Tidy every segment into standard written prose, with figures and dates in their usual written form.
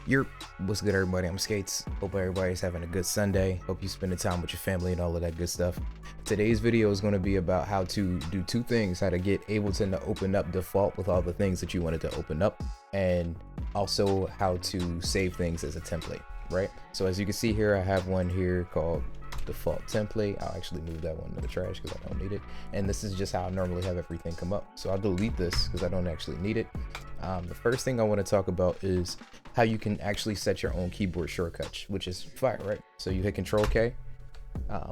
What's good, everybody? I'm Skates. Hope everybody's having a good Sunday. Hope you spending time with your family and all of that good stuff. Today's video is going to be about how to do two things: how to get Ableton to open up default with all the things that you wanted to open up, and also how to save things as a template, right? So as you can see here, I have one here called default template. I'll actually move that one to the trash because I don't need it. And this is just how I normally have everything come up. So I'll delete this because I don't actually need it. The first thing I want to talk about is how you can actually set your own keyboard shortcuts, which is fire, right? So you hit Control K.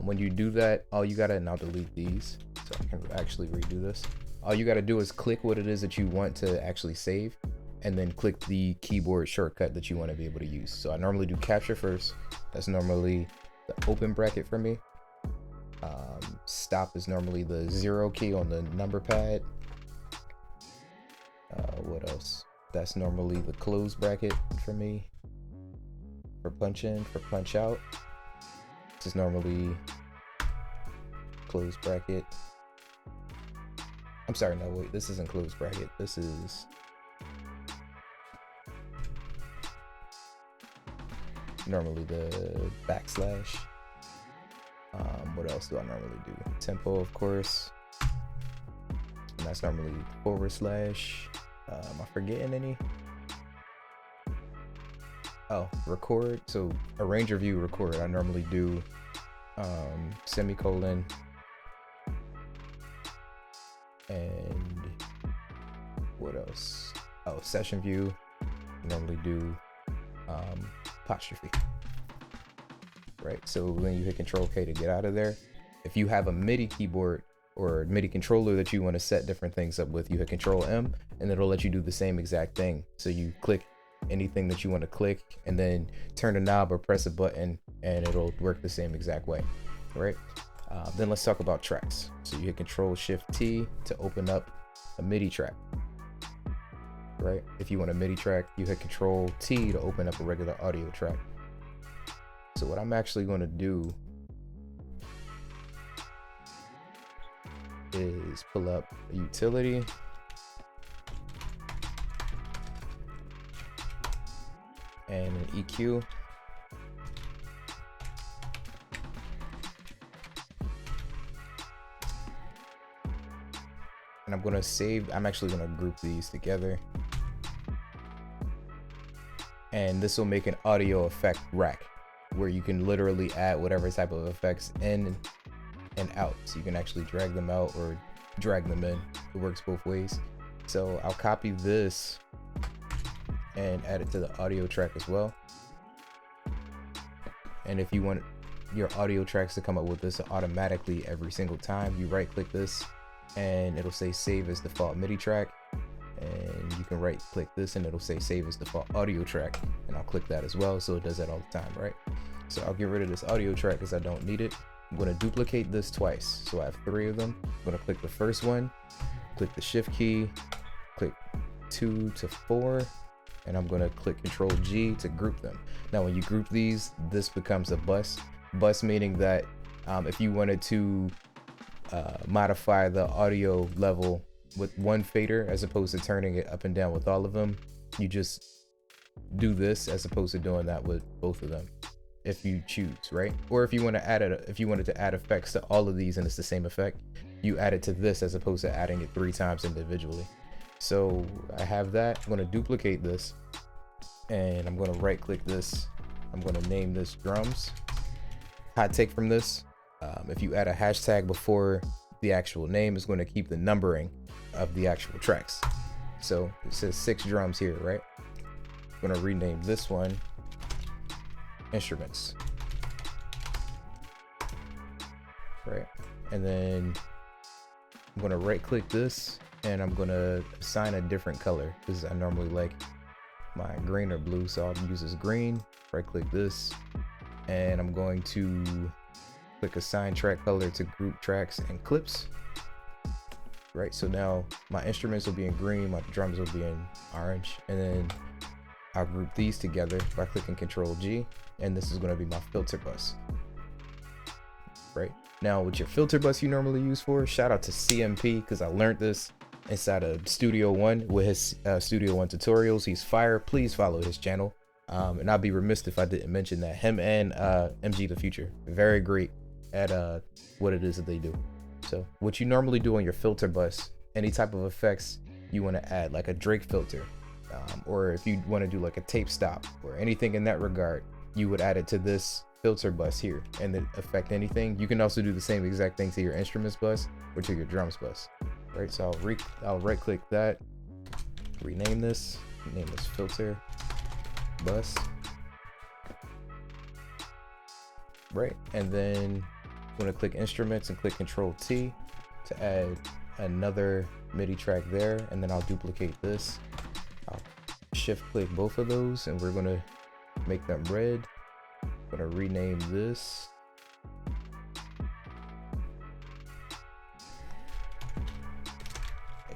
When you do that, all you gotta, and I'll delete these so I can actually redo this. All you gotta do is click what it is that you want to actually save, and then click the keyboard shortcut that you want to be able to use. So I normally do capture first. That's normally the open bracket for me. Stop is normally the 0 key on the number pad. What else? That's normally the close bracket for me. For punch in, for punch out, this is normally close bracket. I'm sorry, no, wait, this isn't close bracket. This is normally the backslash. What else do I normally do? Tempo, of course. And that's normally /. Am I forgetting any? Oh, record. So arranger view record. I normally do semicolon and what else? Oh, session view. I normally do apostrophe. Right, so when you hit Control K to get out of there, if you have a MIDI keyboard or MIDI controller that you want to set different things up with, you hit Control M and it'll let you do the same exact thing. So you click anything that you want to click and then turn a knob or press a button and it'll work the same exact way, right? Then let's talk about tracks. So you hit Control Shift T to open up a MIDI track, right? If you want a MIDI track, you hit Control T to open up a regular audio track. So what I'm actually going to do is pull up a utility, and an EQ, and I'm going to save. I'm actually going to group these together, and this will make an audio effect rack where you can literally add whatever type of effects in and out. So you can actually drag them out or drag them in. It works both ways. So I'll copy this and add it to the audio track as well. And if you want your audio tracks to come up with this automatically every single time, you right click this and it'll say save as default MIDI track. And you can right click this and it'll say save as default audio track, and I'll click that as well, so it does that all the time, right? So I'll get rid of this audio track because I don't need it. I'm going to duplicate this twice, so I have 3 of them. I'm going to click the first one, click the shift key, click 2 to 4, and I'm going to click Control G to group them. Now when you group these, this becomes a bus meaning that if you wanted to modify the audio level with one fader as opposed to turning it up and down with all of them, you just do this as opposed to doing that with both of them if you choose, right? Or if you want to add it, if you wanted to add effects to all of these and it's the same effect, you add it to this as opposed to adding it 3 times individually. So I have that. I'm going to duplicate this and I'm going to right click this. I'm going to name this drums. Hot take from this: if you add a hashtag before the actual name, is going to keep the numbering of the actual tracks. So it says 6 drums here, right? I'm going to rename this one instruments, right? And then I'm going to right click this and I'm going to assign a different color because I normally like my green or blue, so I'll use this green. Right click this and I'm going to click assign track color to group tracks and clips. Right, so now my instruments will be in green, my drums will be in orange, and then I'll group these together by clicking Control G, and this is going to be my filter bus. Right, now what your filter bus you normally use for, shout out to CMP because I learned this inside of Studio One with his Studio One tutorials. He's fire. Please follow his channel. And I'd be remiss if I didn't mention that him and MG the Future, very great at what it is that they do. So what you normally do on your filter bus, any type of effects you want to add, like a Drake filter, or if you want to do like a tape stop or anything in that regard, you would add it to this filter bus here and then affect anything. You can also do the same exact thing to your instruments bus or to your drums bus, right? So I'll right click that, rename this, name this filter bus, right? And then I'm going to click instruments and click Control T to add another MIDI track there, and then I'll duplicate this. I'll shift click both of those and we're going to make them red. I'm going to rename this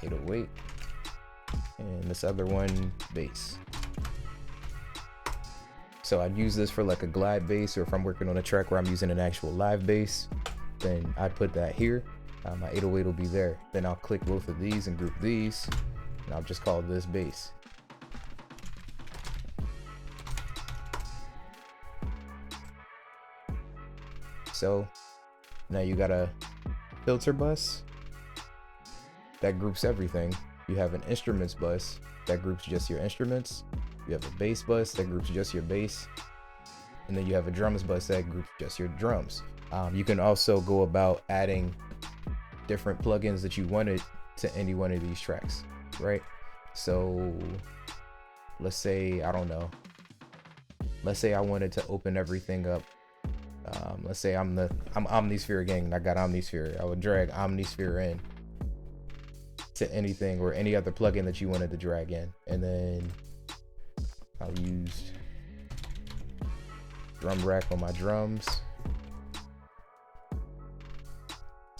.808 and this other one bass. So I'd use this for like a glide bass, or if I'm working on a track where I'm using an actual live bass, then I'd put that here. My 808 will be there. Then I'll click both of these and group these, and I'll just call this bass. So now you got a filter bus that groups everything. You have an instruments bus that groups just your instruments. You have a bass bus that groups just your bass. And then you have a drums bus that groups just your drums. You can also go about adding different plugins that you wanted to any one of these tracks, right? So let's say, I don't know, let's say I wanted to open everything up. Let's say I'm Omnisphere gang and I got Omnisphere. I would drag Omnisphere in to anything or any other plugin that you wanted to drag in, and then I'll use drum rack on my drums,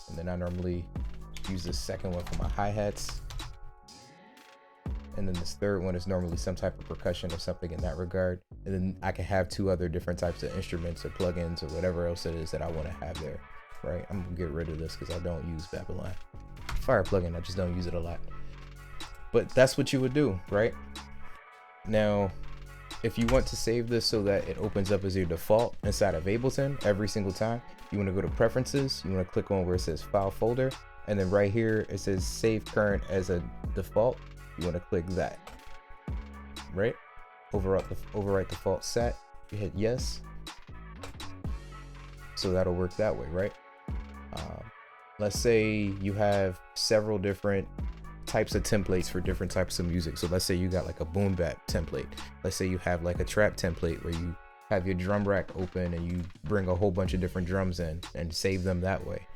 and then I normally use this second one for my hi-hats, and then this third one is normally some type of percussion or something in that regard, and then I can have two other different types of instruments or plugins or whatever else it is that I want to have there, right? I'm gonna get rid of this because I don't use Babylon Fire plugin. I just don't use it a lot, but that's what you would do, right? Now if you want to save this so that it opens up as your default inside of Ableton every single time, you want to go to preferences, you want to click on where it says file folder, and then right here it says save current as a default. You want to click that, right? Overwrite default set, you hit yes. So that'll work that way, right? Let's say you have several different types of templates for different types of music. So let's say you got like a boom bap template. Let's say you have like a trap template where you have your drum rack open and you bring a whole bunch of different drums in and save them that way.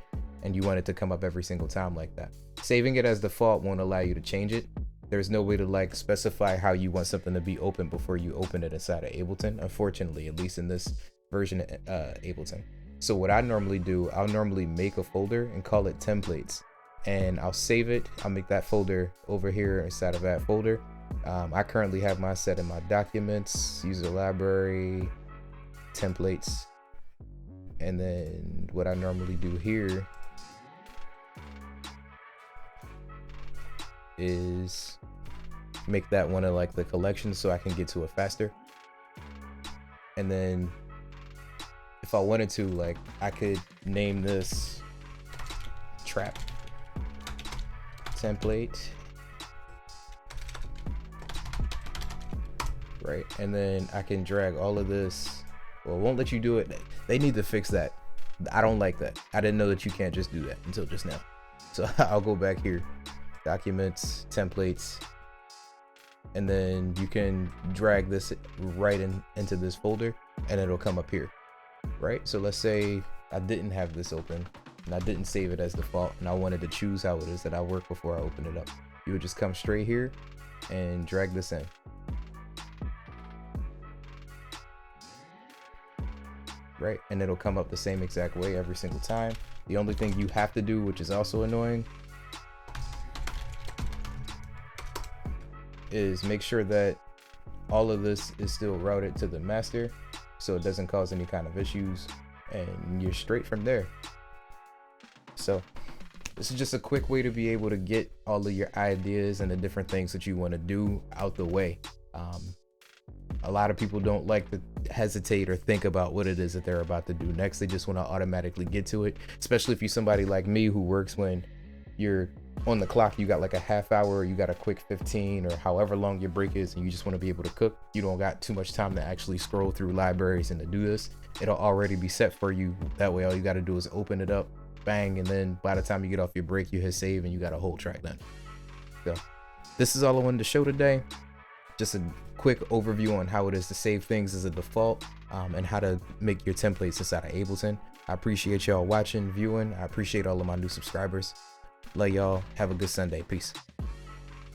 And you want it to come up every single time like that. Saving it as default won't allow you to change it. There's no way to like specify how you want something to be open before you open it inside of Ableton, unfortunately, at least in this version of Ableton. So what I normally do, I'll normally make a folder and call it templates, and I'll save it. I'll make that folder over here inside of that folder. I currently have mine set in my documents, user library, templates. And then what I normally do here is make that one of like the collection so I can get to it faster. And then if I wanted to, like, I could name this trap template, right? And then I can drag all of this. Well, it won't let you do it. They need to fix that. I don't like that. I didn't know that you can't just do that until just now. So I'll go back here, documents, templates, and then you can drag this right into this folder and it'll come up here, right? So let's say I didn't have this open and I didn't save it as default and I wanted to choose how it is that I work before I open it up. You would just come straight here and drag this in. Right, and it'll come up the same exact way every single time. The only thing you have to do, which is also annoying, is make sure that all of this is still routed to the master so it doesn't cause any kind of issues, and you're straight from there. So this is just a quick way to be able to get all of your ideas and the different things that you want to do out the way. A lot of people don't like to hesitate or think about what it is that they're about to do next. They just want to automatically get to it, especially if you're somebody like me who works when you're on the clock, you got like a half hour, you got a quick 15 or however long your break is, and you just want to be able to cook. You don't got too much time to actually scroll through libraries and to do this. It'll already be set for you. That way all you got to do is open it up, bang, and then by the time you get off your break, you hit save and you got a whole track done. So this is all I wanted to show today. Just a quick overview on how it is to save things as a default, and how to make your templates inside of Ableton. I appreciate y'all watching, viewing. I appreciate all of my new subscribers. Love y'all. Have a good Sunday. Peace.